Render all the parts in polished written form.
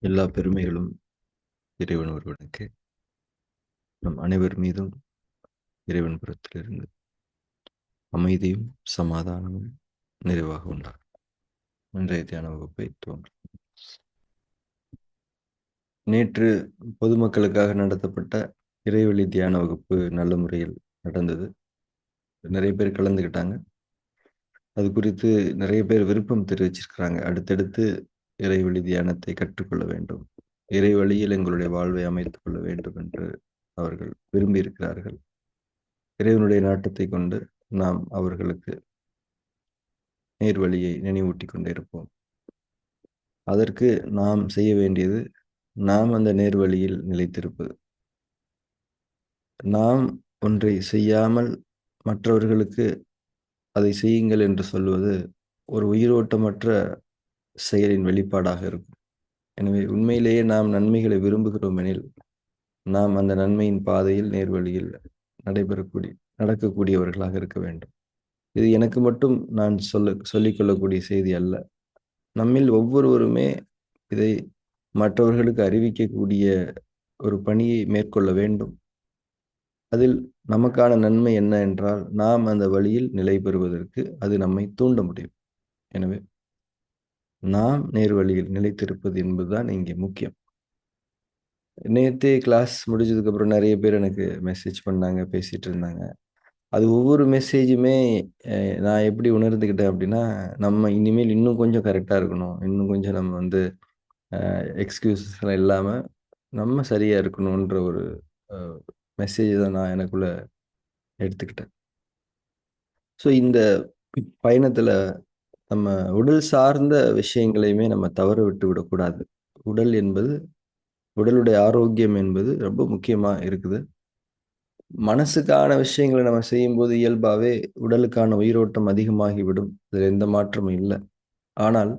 எல்லா பெருமைகளும் இறைவன் ஒருவனுக்கு. நம் அனைவர் மீதும் இறைவன் புறத்திலிருந்து அமைதியும் சமாதானமும் நிறைவாக உண்டாகும். இன்றைய தியான வகுப்பை துவங்கும். நேற்று பொதுமக்களுக்காக நடத்தப்பட்ட இறைவழி தியான வகுப்பு நல்ல முறையில் நடந்தது. நிறைய பேர் கலந்துக்கிட்டாங்க. அது குறித்து நிறைய பேர் விருப்பம் தெரிவிச்சிருக்கிறாங்க. அடுத்தடுத்து இறைவழி தியானத்தை கற்றுக்கொள்ள வேண்டும், இறை வழியில் எங்களுடைய வாழ்வை அமைத்துக் கொள்ள வேண்டும் என்று அவர்கள் விரும்பி இருக்கிறார்கள். இறைவனுடைய நாட்டத்தை கொண்டு நாம் அவர்களுக்கு நேர்வழியை நினைவூட்டி கொண்டே இருப்போம். அதற்கு நாம் செய்ய வேண்டியது, நாம் அந்த நேர்வழியில் நிலைத்திருப்பது. நாம் ஒன்றை செய்யாமல் மற்றவர்களுக்கு அதை செய்யுங்கள் என்று சொல்வது ஒரு உயிரோட்டமற்ற செயலின் வெளிப்பாடாக இருக்கும். எனவே உண்மையிலேயே நாம் நன்மைகளை விரும்புகிறோம் எனில் நாம் அந்த நன்மையின் பாதையில் நேர்வழியில் நடக்கக்கூடியவர்களாக இருக்க வேண்டும். இது எனக்கு மட்டும் நான் சொல்லிக்கொள்ளக்கூடிய செய்தி அல்ல. நம்மில் ஒவ்வொருவருமே இதை மற்றவர்களுக்கு அறிவிக்கக்கூடிய ஒரு பணியை மேற்கொள்ள வேண்டும். அதில் நமக்கான நன்மை என்ன என்றால், நாம் அந்த வழியில் நிலை பெறுவதற்கு அது நம்மை தூண்ட முடியும். எனவே நாம் நேர்வழியில் நிலைத்திருப்பது என்பதுதான் இங்கே முக்கியம். நேற்றே கிளாஸ் முடிஞ்சதுக்கு அப்புறம் நிறைய பேர் எனக்கு மெசேஜ் பண்ணாங்க, பேசிட்டு இருந்தாங்க. அது ஒவ்வொரு மெசேஜுமே நான் எப்படி உணர்ந்துக்கிட்டேன் அப்படின்னா, நம்ம இனிமேல் இன்னும் கொஞ்சம் கரெக்டாக இருக்கணும், இன்னும் கொஞ்சம் நம்ம வந்து எக்ஸ்கியூசஸ்லாம் இல்லாமல் நம்ம சரியாக இருக்கணுன்ற ஒரு மெசேஜ் தான் நான் எனக்குள்ள எடுத்துக்கிட்டேன். ஸோ இந்த பயணத்தில் நம்ம உடல் சார்ந்த விஷயங்களையுமே நம்ம தவற விட்டு விடக்கூடாது. உடலுடைய ஆரோக்கியம் என்பது ரொம்ப முக்கியமாக இருக்குது. மனசுக்கான விஷயங்களை நம்ம செய்யும்போது இயல்பாகவே உடலுக்கான உயிரோட்டம் அதிகமாகிவிடும். இதில் எந்த மாற்றமும் இல்லை. ஆனால்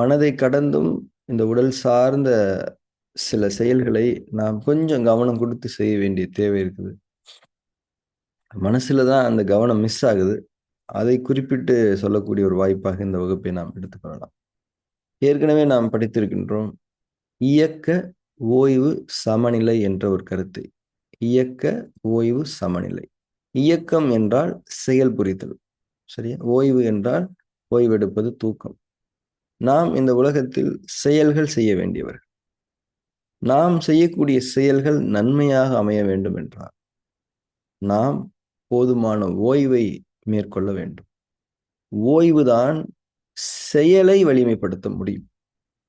மனதை கடந்தும் இந்த உடல் சார்ந்த சில செயல்களை நாம் கொஞ்சம் கவனம் கொடுத்து செய்ய வேண்டிய தேவை இருக்குது. மனசுல தான் அந்த கவனம் மிஸ் ஆகுது. அதை குறிப்பிட்டு சொல்லக்கூடிய ஒரு வாய்ப்பாக இந்த வகுப்பை நாம் எடுத்துக்கொள்ளலாம். ஏற்கனவே நாம் படித்திருக்கின்றோம், இயக்க ஓய்வு சமநிலை என்ற ஒரு கருத்தை. இயக்க ஓய்வு சமநிலை. இயக்கம் என்றால் செயல் புரிதல், சரியா? ஓய்வு என்றால் ஓய்வெடுப்பது, தூக்கம். நாம் இந்த உலகத்தில் செயல்கள் செய்ய வேண்டியவர்கள். நாம் செய்யக்கூடிய செயல்கள் நன்மையாக அமைய வேண்டும் என்றால் நாம் போதுமான ஓய்வை மேற்கொள்ள வேண்டும். ஓய்வுதான் செயலை வலிமைப்படுத்த முடியும்.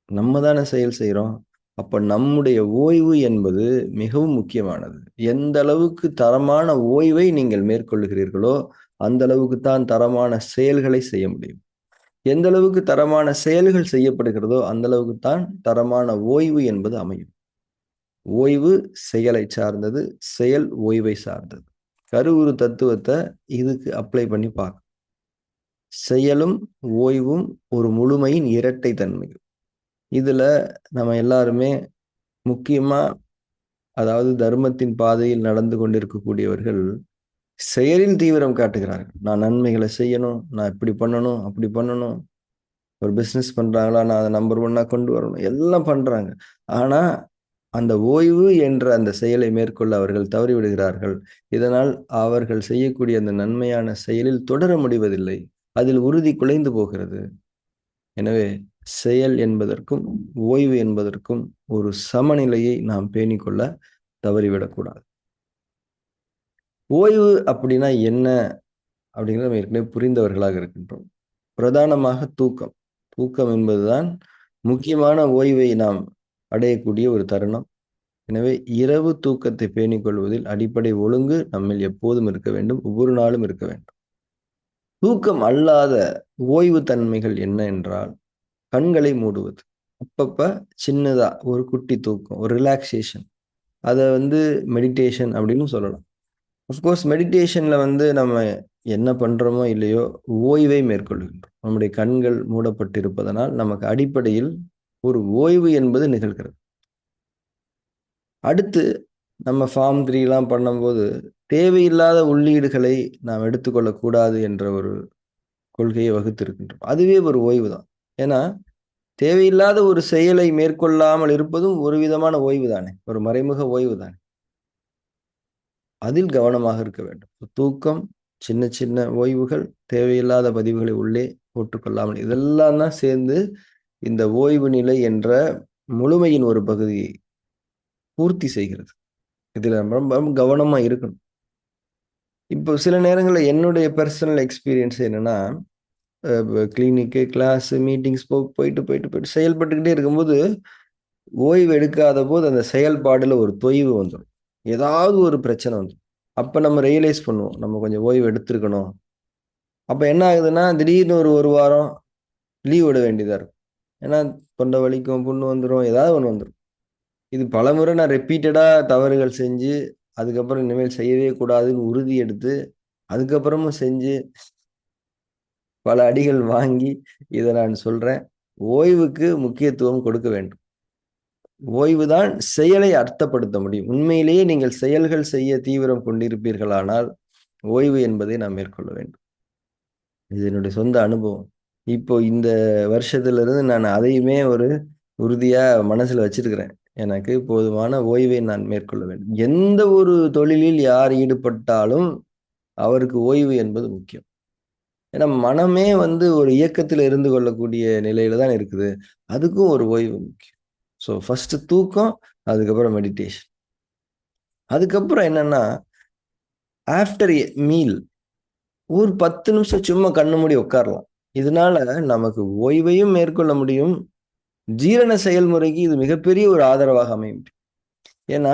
நம்ம தானே செயல் செய்கிறோம். அப்ப நம்முடைய ஓய்வு என்பது மிகவும் முக்கியமானது. எந்த அளவுக்கு தரமான ஓய்வை நீங்கள் மேற்கொள்ளுகிறீர்களோ அந்த அளவுக்கு தான் தரமான செயல்களை செய்ய முடியும். எந்த அளவுக்கு தரமான செயல்கள் செய்யப்படுகிறதோ அந்த அளவுக்கு தான் தரமான ஓய்வு என்பது அமையும். ஓய்வு செயலை சார்ந்தது, செயல் ஓய்வை சார்ந்தது. கருவுரு தத்துவத்தை இதுக்கு அப்ளை பண்ணி பார்க்க. செயலும் ஓய்வும் ஒரு முழுமையின் இரட்டை தன்மைகள். இதுல நம்ம எல்லாருமே முக்கியமா, அதாவது தர்மத்தின் பாதையில் நடந்து கொண்டிருக்கக்கூடியவர்கள் செயலில் தீவிரம் காட்டுகிறார்கள். நான் நன்மைகளை செய்யணும், நான் இப்படி பண்ணணும், அப்படி பண்ணணும். ஒரு பிஸ்னஸ் பண்றாங்களா, நான் அதை நம்பர் 1 கொண்டு வரணும், எல்லாம் பண்றாங்க. ஆனா அந்த ஓய்வு என்ற அந்த செயலை மேற்கொள்ள அவர்கள் தவறிவிடுகிறார்கள். இதனால் அவர்கள் செய்யக்கூடிய அந்த நன்மையான செயலில் தொடர முடிவதில்லை. அதில் உறுதி குலைந்து போகிறது. எனவே செயல் என்பதற்கும் ஓய்வு என்பதற்கும் ஒரு சமநிலையை நாம் பேணிக்கொள்ள தவறிவிடக்கூடாது. ஓய்வு அப்படின்னா என்ன அப்படிங்கிறத நம்ம ஏற்கனவே புரிந்தவர்களாக இருக்கின்றோம். பிரதானமாக தூக்கம். தூக்கம் என்பதுதான் முக்கியமான ஓய்வை நாம் அடையக்கூடிய ஒரு தருணம். எனவே இரவு தூக்கத்தை பேணிக் கொள்வதில் அடிப்படை ஒழுங்கு நம்மில் எப்போதும் இருக்க வேண்டும், ஒவ்வொரு நாளும் இருக்க வேண்டும். தூக்கம் அல்லாத ஓய்வு தன்மைகள் என்ன என்றால், கண்களை மூடுவது, அப்பப்ப சின்னதா ஒரு குட்டி தூக்கம், ஒரு ரிலாக்ஸேஷன். அதை வந்து மெடிடேஷன் அப்படின்னு சொல்லலாம். அஃப்கோர்ஸ் மெடிடேஷன்ல வந்து நம்ம என்ன பண்றோமோ இல்லையோ ஓய்வை மேற்கொள்கின்றோம். நம்முடைய கண்கள் மூடப்பட்டிருப்பதனால் நமக்கு அடிப்படையில் ஒரு ஓய்வு என்பது நிகழ்கிறது. அடுத்து நம்ம ஃபார்ம் 3 பண்ணும்போது தேவையில்லாத உள்ளீடுகளை நாம் எடுத்துக்கொள்ளக்கூடாது என்ற ஒரு கொள்கையை வகுத்திருக்கின்றோம். அதுவே ஒரு ஓய்வு தான். ஏன்னா தேவையில்லாத ஒரு செயலை மேற்கொள்ளாமல் இருப்பதும் ஒரு விதமான ஓய்வு தானே, ஒரு மறைமுக ஓய்வு தானே. அதில் கவனமாக இருக்க வேண்டும். தூக்கம், சின்ன சின்ன ஓய்வுகள், தேவையில்லாத பதிவுகளை உள்ளே போட்டுக்கொள்ளாமல், இதெல்லாம் தான் சேர்ந்து இந்த ஓய்வு நிலை என்ற முழுமையின் ஒரு பகுதியை பூர்த்தி செய்கிறது. இதுல ரொம்ப ரொம்ப கவனமா இருக்கணும். இப்போ சில நேரங்கள்ல என்னுடைய பெர்சனல் எக்ஸ்பீரியன்ஸ் என்னன்னா, கிளினிக்கு, கிளாஸ், மீட்டிங்ஸ் போயிட்டு, போயிட்டு, போயிட்டு செயல்பட்டுக்கிட்டே இருக்கும்போது, ஓய்வு எடுக்காத போது அந்த செயல்பாடுல ஒரு தொய்வு வந்துரும். ஏதாவது ஒரு பிரச்சனை வந்துரும். அப்ப நம்ம ரியலைஸ் பண்ணுவோம். நம்ம கொஞ்சம் ஓய்வு எடுத்திருக்கணும். அப்ப என்ன ஆகுதுன்னா, திடீர்னு ஒரு 1 வாரம் லீவ் விட வேண்டியதா இருக்கும். ஏன்னா, தொண்டை வலிக்கும், புண்ணு வந்துரும், ஏதாவது ஒண்ணு வந்துரும். இது பலமுறை நான் ரிப்பீட்டடா தவறுகள் செஞ்சு, அதுக்கப்புறம் இனிமேல் செய்யவே கூடாதுன்னு உறுதி எடுத்து, அதுக்கப்புறமும் செஞ்சு, பல அடிகள் வாங்கி, இத நான் சொல்றேன். ஓய்வுக்கு முக்கியத்துவம் கொடுக்க வேண்டும். ஓய்வு தான் செயலை அர்த்தப்படுத்த முடியும். உண்மையிலேயே நீங்கள் செயல்கள் செய்ய தீவிரம் கொண்டிருப்பீர்களானால், ஓய்வு என்பதை நாம் மேற்கொள்ள வேண்டும். இது என்னுடைய சொந்த அனுபவம். இப்போ இந்த வருஷத்திலிருந்து நான் அதையுமே ஒரு உறுதியா மனசுல வச்சிருக்கிறேன். எனக்கு போதுமான ஓய்வை நான் மேற்கொள்ள வேண்டும். எந்த ஒரு தொழிலில் யார் ஈடுபட்டாலும், அவருக்கு ஓய்வு என்பது முக்கியம். ஏன்னா, மனமே வந்து ஒரு இயக்கத்தில இருந்து கொள்ளக்கூடிய நிலையில தான் இருக்குது. அதுக்கும் ஒரு ஓய்வு முக்கியம். ஸோ ஃபர்ஸ்ட்டு தூக்கம், அதுக்கப்புறம் மெடிடேஷன். அதுக்கப்புறம் என்னன்னா, ஆஃப்டர் எ மீல் ஒரு 10 நிமிஷம் சும்மா கண்ண மூடி உட்காரலாம். இதனால நமக்கு ஓய்வையும் மேற்கொள்ள முடியும். ஜீரண செயல்முறைக்கு இது மிகப்பெரிய ஒரு ஆதரவாக அமையும். ஏன்னா,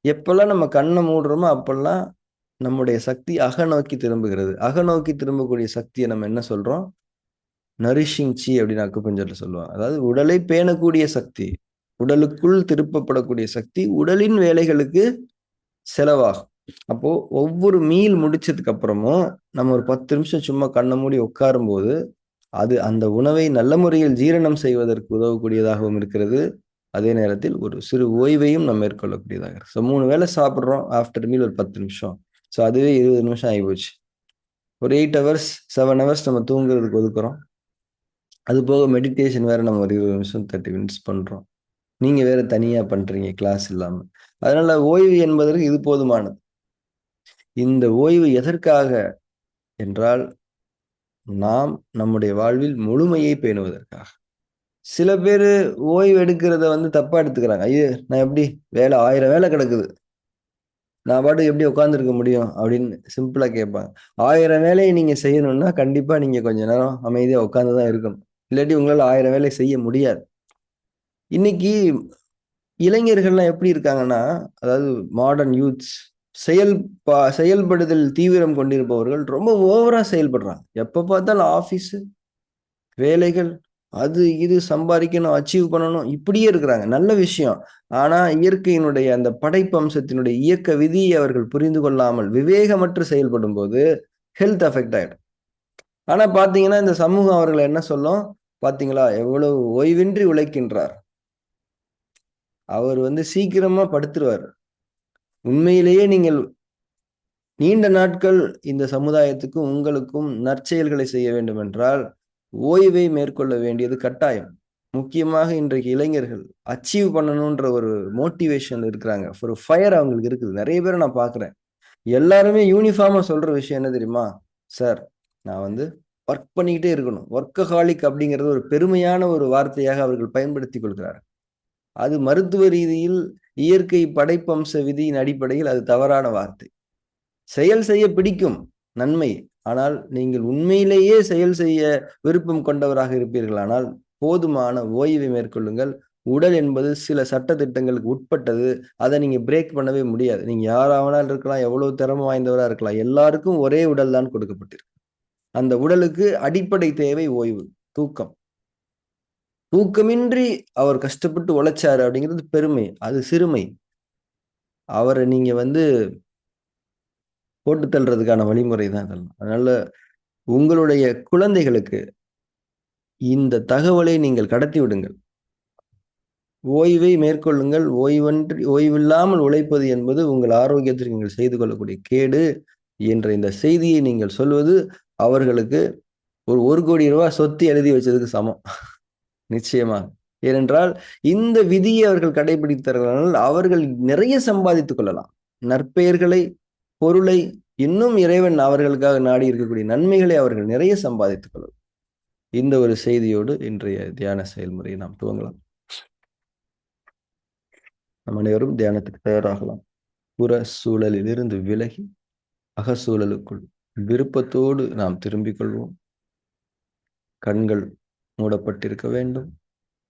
எப்பல்லாம் நம்ம கண்ண மூடுறோமோ, அப்பல்லாம் நம்முடைய சக்தி அகநோக்கி திரும்புகிறது. அகநோக்கி திரும்பக்கூடிய சக்திய நம்ம என்ன சொல்றோம்? நரிஷிங் சி அப்படின்னு அக்குபஞ்சர்ல சொல்லுவாங்க. அதாவது உடலை பேணக்கூடிய சக்தி. உடலுக்குள் திருப்பப்படக்கூடிய சக்தி, உடலின் வேலைகளுக்கு செலவாகும். அப்போ ஒவ்வொரு மீல் முடிச்சதுக்கு அப்புறமும், நம்ம ஒரு 10 நிமிஷம் சும்மா கண்ண மூடி உட்காரும்போது, அது அந்த உணவை நல்ல முறையில் ஜீரணம் செய்வதற்கு உதவக்கூடியதாகவும் இருக்கிறது. அதே நேரத்தில் ஒரு சிறு ஓய்வையும் நாம் மேற்கொள்ளக்கூடியதாக இருக்கு. ஸோ 3 வேளை சாப்பிடுறோம். ஆஃப்டர் மீல் ஒரு 10 நிமிஷம். ஸோ அதுவே 20 நிமிஷம் ஆயிப்போச்சு. ஒரு 8 ஹவர்ஸ், 7 ஹவர்ஸ் நம்ம தூங்குறதுக்கு ஒதுக்குறோம். அது போக மெடிடேஷன் வேற நம்ம ஒரு 20 நிமிஷம், 30 மினிட்ஸ் பண்றோம். நீங்க வேற தனியா பண்றீங்க கிளாஸ் இல்லாம. அதனால ஓய்வு என்பதற்கு இது போதுமானது. இந்த ஓய்வு எதற்காக என்றால், நாம் நம்முடைய வாழ்வில் முழுமையை பேணுவதற்காக. சில பேரு ஓய்வு எடுக்கிறத வந்து தப்பா எடுத்துக்கிறாங்க. ஐயோ! நான் எப்படி வேலை 1000 வேலை கிடக்குது. நான் பாட்டுக்கு எப்படி உட்கார்ந்திருக்க முடியும்? அப்படின்னு சிம்பிளா கேட்பாங்க. 1000 வேலைய நீங்க செய்யணும்னா, கண்டிப்பா நீங்க கொஞ்ச நேரம் அமைதியா உட்கார்ந்து தான் இருக்கணும். இல்லாட்டி உங்களால 1000 வேலை செய்ய முடியாது. இன்னைக்கு இளைஞர்கள்லாம் எப்படி இருக்காங்கன்னா, அதாவது மாடர்ன் யூத்ஸ் செயல்படுதல் தீவிரம் கொண்டிருப்பவர்கள் ரொம்ப ஓவரா செயல்படுறாங்க. எப்ப பார்த்தாலும் ஆபீஸு, வேலைகள், அது இது சம்பாரிக்கணும், அச்சீவ் பண்ணணும் இப்படியே இருக்கிறாங்க. நல்ல விஷயம். ஆனா இயற்கையினுடைய அந்த படைப்பு அம்சத்தினுடைய இயக்க விதியை அவர்கள் புரிந்து கொள்ளாமல் விவேகமற்று செயல்படும்போது ஹெல்த் அஃபெக்ட் ஆயிடும். ஆனா பார்த்தீங்கன்னா, இந்த சமூகம் அவர்கள என்ன சொல்லும்? பார்த்தீங்களா எவ்வளவு ஓய்வின்றி உழைக்கின்றார். அவர் வந்து சீக்கிரமா படுத்துருவாரு. உண்மையிலேயே நீங்கள் நீண்ட நாட்கள் இந்த சமுதாயத்துக்கும், உங்களுக்கும் நற்செயல்களை செய்ய வேண்டுமென்றால், ஓய்வை மேற்கொள்ள வேண்டியது கட்டாயம். முக்கியமாக இன்றைக்கு இளைஞர்கள் அச்சீவ் பண்ணணுன்ற ஒரு மோட்டிவேஷன்ல இருக்கிறாங்க. ஒரு ஃபயர் அவங்களுக்கு இருக்குது. நெறைய பேர நான் பார்க்குறேன். எல்லாருமே யூனிஃபார்மா சொல்ற விஷயம் என்ன தெரியுமா? சார், நான் வந்து வொர்க் பண்ணிக்கிட்டே இருக்கணும். வொர்க்கஹாலிக் அப்படிங்கிறது ஒரு பெருமையான ஒரு வார்த்தையாக அவர்கள் பயன்படுத்திக் கொள்கிறார்கள். அது மருத்துவ ரீதியில் இயற்கை படைப்பம்ச விதியின் அடிப்படையில் அது தவறான வார்த்தை. செயல் செய்ய பிடிக்கும், நன்மை. ஆனால் நீங்கள் உண்மையிலேயே செயல் செய்ய விருப்பம் கொண்டவராக இருப்பீர்களானால், போதுமான ஓய்வை மேற்கொள்ளுங்கள். உடல் என்பது சில சட்ட திட்டங்களுக்கு உட்பட்டது. அத நீங்க பிரேக் பண்ணவே முடியாது. நீங்க யாரா வேணாலும் இருக்கலாம், எவ்வளவு திறமை வாய்ந்தவரா இருக்கலாம். எல்லாருக்கும் ஒரே உடல் தான் கொடுக்கப்பட்டிருக்கு. அந்த உடலுக்கு அடிப்படை தேவை ஓய்வு, தூக்கம். தூக்கமின்றி அவர் கஷ்டப்பட்டு உழைச்சாரு அப்படிங்கிறது பெருமை. அது சிறுமை. அவர நீங்க வந்து போட்டு தள்றதுக்கான வழிமுறை தான் இதெல்லாம். அதனால உங்களுடைய குழந்தைகளுக்கு இந்த தகவலை நீங்கள் கடத்தி விடுங்கள். ஓய்வை மேற்கொள்ளுங்கள். ஓய்வில்லாமல் உழைப்பது என்பது உங்கள் ஆரோக்கியத்திற்கு நீங்கள் செய்து கொள்ளக்கூடிய கேடு என்ற இந்த செய்தியை நீங்கள் சொல்வது அவர்களுக்கு ஒரு ரூ. 1,00,00,000 சொத்து எழுதி வச்சதுக்கு சமம். நிச்சயமாக. ஏனென்றால் இந்த விதியை அவர்கள் கடைபிடித்தார்கள், அவர்கள் நிறைய சம்பாதித்துக் கொள்ளலாம். நற்பெயர்களை, பொருளை, இன்னும் இறைவன் அவர்களுக்காக நாடி இருக்கக்கூடிய நன்மைகளை அவர்கள் நிறைய சம்பாதித்துக் கொள்ளலாம். இந்த ஒரு செய்தியோடு இன்றைய தியான செயல்முறையை நாம் துவங்கலாம். நம் அனைவரும் தியானத்துக்கு தயாராகலாம். புற சூழலில் இருந்து விலகி அகசூழலுக்குள் விருப்பத்தோடு நாம் திரும்பிக் கொள்வோம். கண்கள் மூடப்பட்டிருக்க வேண்டும்.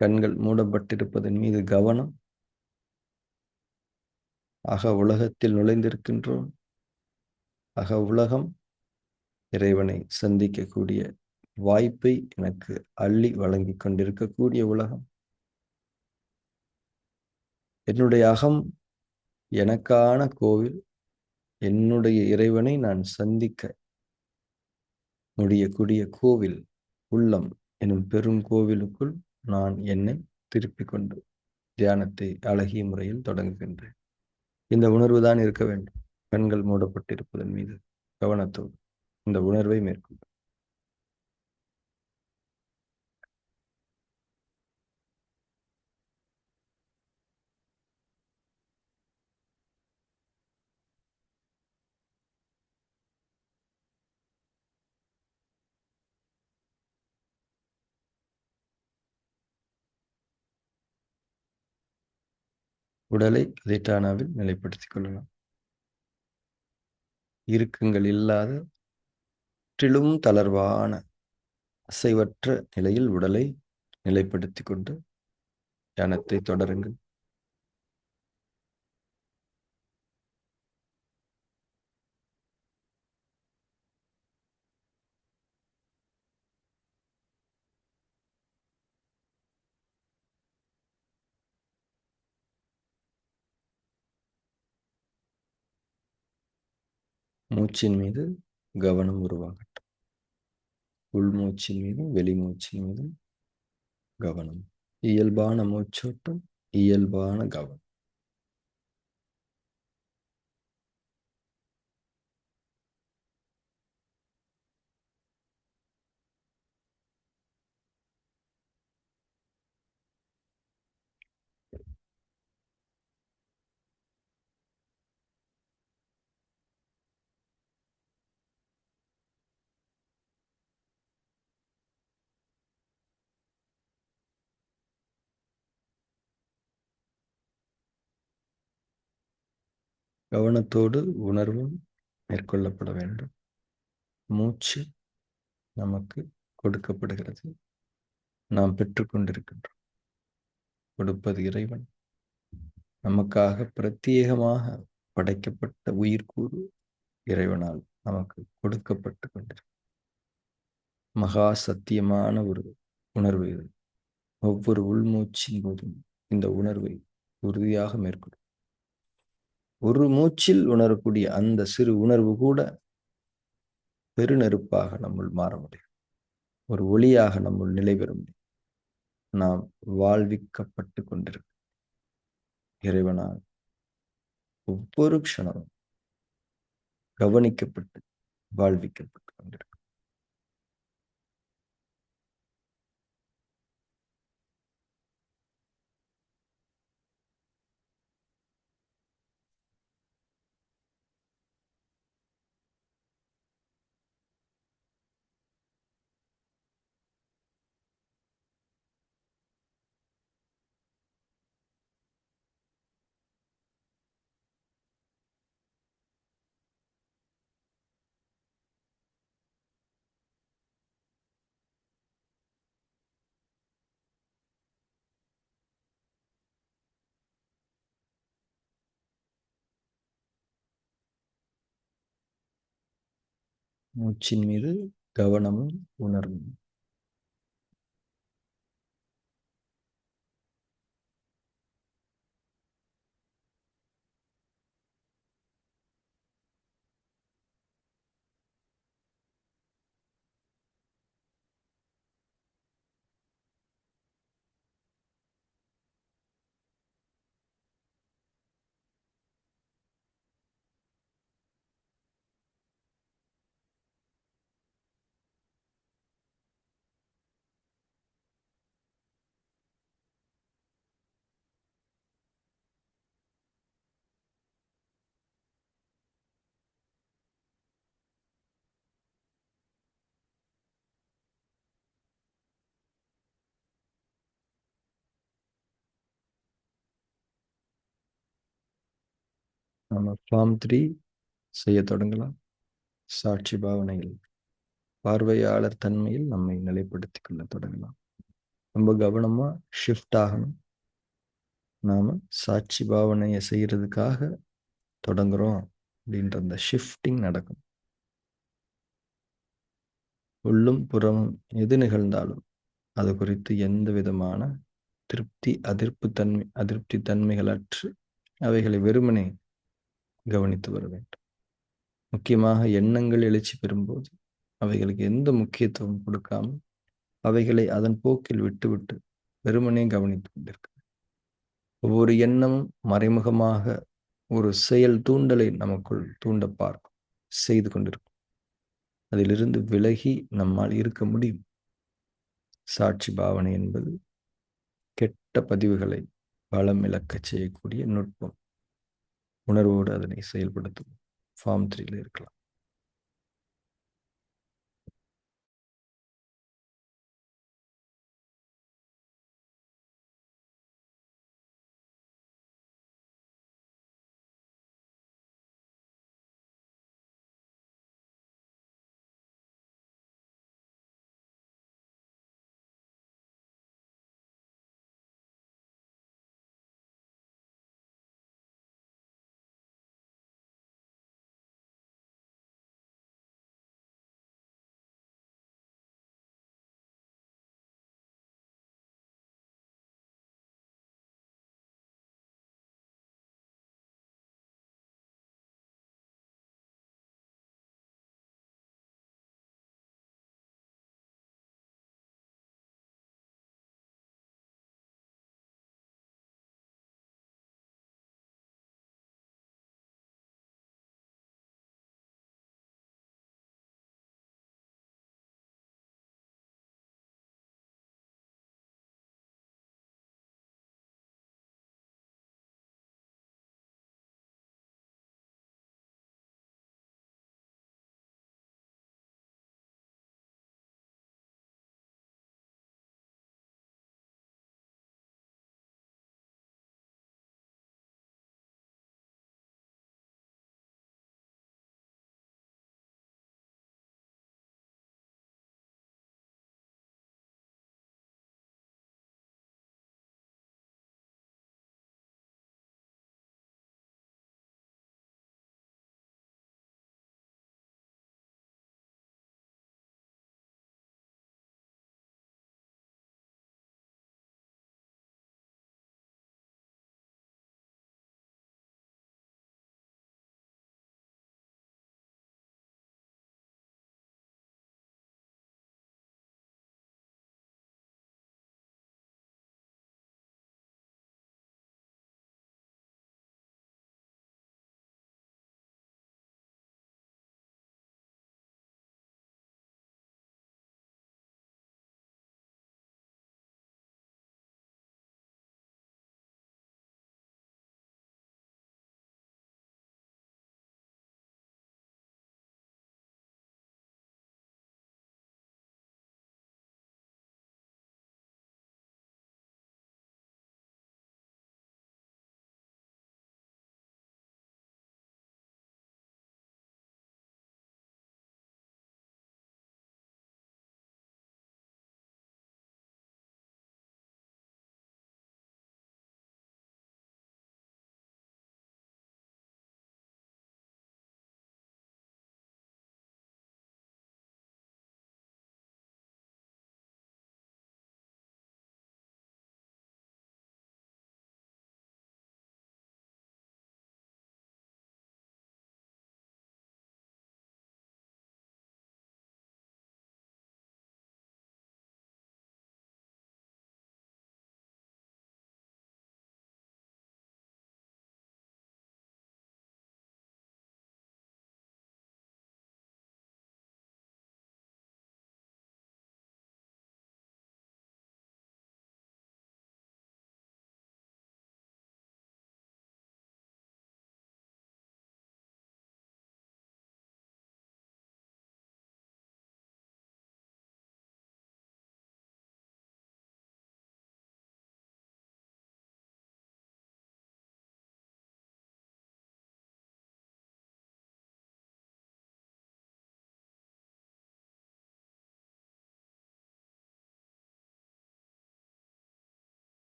கண்கள் மூடப்பட்டிருப்பதன் மீது கவனம். அக உலகத்தில் நுழைந்திருக்கின்றோம். அக உலகம் இறைவனை சந்திக்கக்கூடிய வாய்ப்பை எனக்கு அள்ளி வழங்கிக் கொண்டிருக்கக்கூடிய உலகம். என்னுடைய அகம் எனக்கான கோவில். என்னுடைய இறைவனை நான் சந்திக்க முடியக்கூடிய கோவில் உள்ளம் எனும் பெரும் கோவிலுக்குள் நான் என்னை திருப்பிக் கொண்டு தியானத்தை அழகிய முறையில் தொடங்குகின்றேன். இந்த உணர்வு தான் இருக்க வேண்டும். கண்கள் மூடப்பட்டிருப்பதன் மீது கவனத்தோடு இந்த உணர்வை மேற்கொள்ளும். உடலை அதிட்டானாவில் நிலைப்படுத்திக் கொள்ளலாம். இறுக்கங்கள் இல்லாத முற்றிலும் தளர்வான அசைவற்ற நிலையில் உடலை நிலைப்படுத்திக் கொண்டு தியானத்தை தொடருங்கள். மூச்சின் மீது கவனம் உருவாகட்டும். உள்மூச்சின் மீதும் வெளிமூச்சின் மீதும் கவனம். இயல்பான மூச்சோட்டம், இயல்பான கவனம். கவனத்தோடு உணர்வும் மேற்கொள்ளப்பட வேண்டும். மூச்சு நமக்கு கொடுக்கப்படுகிறது. நாம் பெற்றுக்கொண்டிருக்கின்றோம். கொடுப்பது இறைவன். நமக்காக பிரத்யேகமாக படைக்கப்பட்ட உயிர்க்கூறு இறைவனால் நமக்கு கொடுக்கப்பட்டு கொண்டிருக்கிறது. மகா சத்தியமான ஒரு உணர்வு இது. ஒவ்வொரு உள்மூச்சின் போதும் இந்த உணர்வை உறுதியாக மேற்கொள்ளும். ஒரு மூச்சில் உணரக்கூடிய அந்த சிறு உணர்வு கூட பெருநெருப்பாக நம்முள் மாற முடியும். ஒரு ஒளியாக நம்முள் நிலை பெற முடியும். நாம் வாழ்விக்கப்பட்டு கொண்டிருக்கிறோம் இறைவனால். ஒவ்வொரு க்ஷணமும் கவனிக்கப்பட்டு வாழ்விக்கப்பட்டு கொண்டிருக்கிறோம். மூச்சின் மீது கவனமும் உணர்வும். நம்ம ஃபார்ம் 3 செய்ய தொடங்கலாம். சாட்சி பாவனையில் பார்வையாளர் தன்மையில் நம்மை நிலைப்படுத்திக் கொள்ள தொடங்கலாம். ரொம்ப கவனமா ஷிஃப்ட் ஆகணும். நாம சாட்சி பாவனையை செய்யறதுக்காக தொடங்குறோம் அப்படின்ற அந்த ஷிஃப்டிங் நடக்கும். உள்ளும் புறமும் எது நிகழ்ந்தாலும் அது குறித்து எந்த விதமான அதிருப்தி தன்மைகளற்று அவைகளை வெறுமனே கவனித்து வர வேண்டும். முக்கியமாக எண்ணங்கள் எழுச்சி பெறும்போது அவைகளுக்கு எந்த முக்கியத்துவம் கொடுக்காமல் அவைகளை அதன் போக்கில் விட்டுவிட்டு வெறுமனே கவனித்துக் கொண்டிருக்க. ஒவ்வொரு எண்ணமும் மறைமுகமாக ஒரு செயல் தூண்டலை நமக்குள் தூண்ட பார்க்கும், செய்து கொண்டிருக்கும். அதிலிருந்து விலகி நம்மால் இருக்க முடியும். சாட்சி பாவனை என்பது கெட்ட பதிவுகளை பலம் இழக்கச் செய்யக்கூடிய நுட்பம். உணர்வோடு அதனை செயல்படுத்தும். ஃபார்ம் 3 இருக்கலாம்.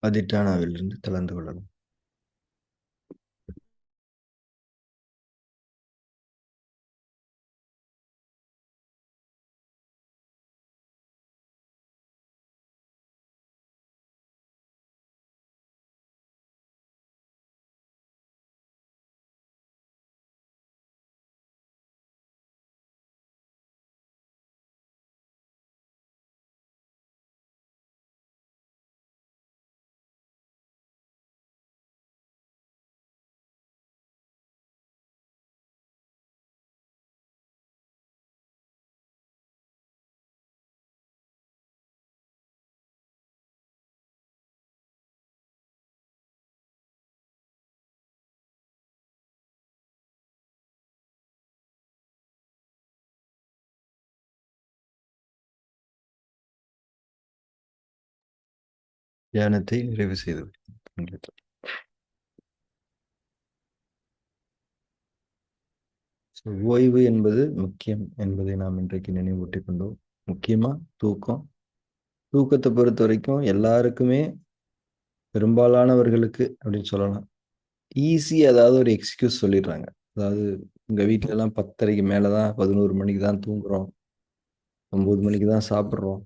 அதிட்டானாவிலிருந்து கலந்து கொள்ளலாம். தியானத்தை நிறைவு செய்து விட்டோம். ஓய்வு என்பது முக்கியம் என்பதை நாம் இன்றைக்கு நினைவூட்டிக் கொண்டோம். முக்கியமா தூக்கம். தூக்கத்தை பொறுத்த வரைக்கும் எல்லாருக்குமே, பெரும்பாலானவர்களுக்கு அப்படின்னு சொல்லலாம், ஈஸி ஏதாவது ஒரு எக்ஸ்கியூஸ் சொல்லிடுறாங்க. அதாவது உங்க வீட்ல எல்லாம் 10:30க்கு மேலதான், 11 மணிக்கு தான் தூங்குறோம், 9 மணிக்கு தான் சாப்பிடுறோம்.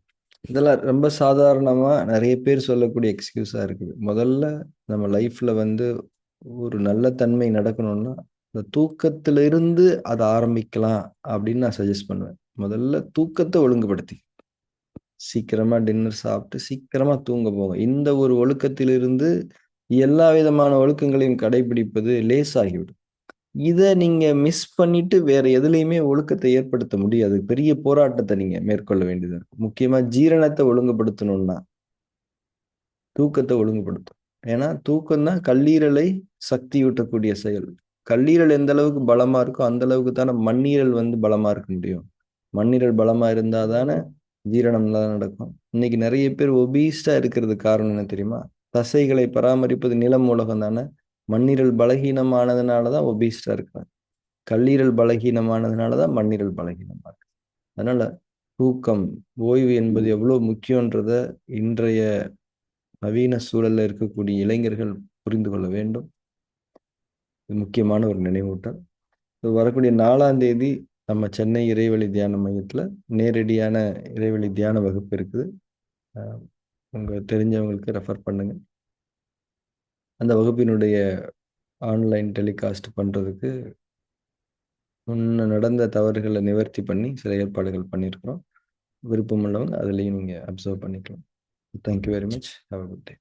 இதெல்லாம் ரொம்ப சாதாரணமா நிறைய பேர் சொல்லக்கூடிய எக்ஸ்கியூஸா இருக்குது. முதல்ல நம்ம லைஃப்ல வந்து ஒரு நல்ல தன்மை நடக்கணும்னா, இந்த தூக்கத்திலிருந்து அதை ஆரம்பிக்கலாம் அப்படின்னு நான் சஜஸ்ட் பண்ணுவேன். முதல்ல தூக்கத்தை ஒழுங்குபடுத்தி சீக்கிரமா டின்னர் சாப்பிட்டு சீக்கிரமா தூங்க போங்க. இந்த ஒரு ஒழுக்கத்திலிருந்து எல்லா விதமான ஒழுக்கங்களையும் கடைபிடிப்பது லேசாகிவிடும். இத நீங்க மிஸ் பண்ணிட்டு வேற எதுலயுமே ஒழுக்கத்தை ஏற்படுத்த முடியாது. பெரிய போராட்டத்தை நீங்க மேற்கொள்ள வேண்டியதா இருக்கும். முக்கியமா ஜீரணத்தை ஒழுங்குபடுத்தணும்னா தூக்கத்தை ஒழுங்குபடுத்தும். ஏன்னா தூக்கம் தான் கல்லீரலை சக்தியூட்டக்கூடிய செயல். கல்லீரல் எந்த அளவுக்கு பலமா இருக்கோ அந்த அளவுக்கு தானே மண்ணீரல் வந்து பலமா இருக்க முடியும். மண்ணீரல் பலமா இருந்தா தானே ஜீரணம் நல்லா நடக்கும். இன்னைக்கு நிறைய பேர் ஒபீஸ்டா இருக்கிறதுக்கு காரணம் என்ன தெரியுமா? தசைகளை பராமரிப்பது நிலம் மூலகம் தானே. மண்ணீரல் பலகீனமானதுனாலதான் ஒபீஸ்டா இருக்காங்க. கல்லீரல் பலகீனமானதுனாலதான் மண்ணீரல் பலகீனமா இருக்கு. அதனால தூக்கம், ஓய்வு என்பது எவ்வளவு முக்கியன்றத இன்றைய நவீன சூழல்ல இருக்கக்கூடிய இளைஞர்கள் புரிந்து கொள்ள வேண்டும். இது முக்கியமான ஒரு நினைவூட்டல். வரக்கூடிய 4ஆம் தேதி நம்ம சென்னை இறைவழி தியான மையத்துல நேரடியான இறைவழி தியான வகுப்பு இருக்குது. உங்க தெரிஞ்சவங்களுக்கு ரெஃபர் பண்ணுங்க. அந்த வகுப்பினுடைய ஆன்லைன் டெலிகாஸ்ட் பண்றதுக்கு முன்ன நடந்த தவறுகளை நிவர்த்தி பண்ணி சில ஏற்பாடுகள் பண்ணியிருக்கிறோம். விருப்பம் உள்ளவங்க அதுலேயும் நீங்க அப்சர்வ் பண்ணிக்கலாம். Thank you very much. Have a good day.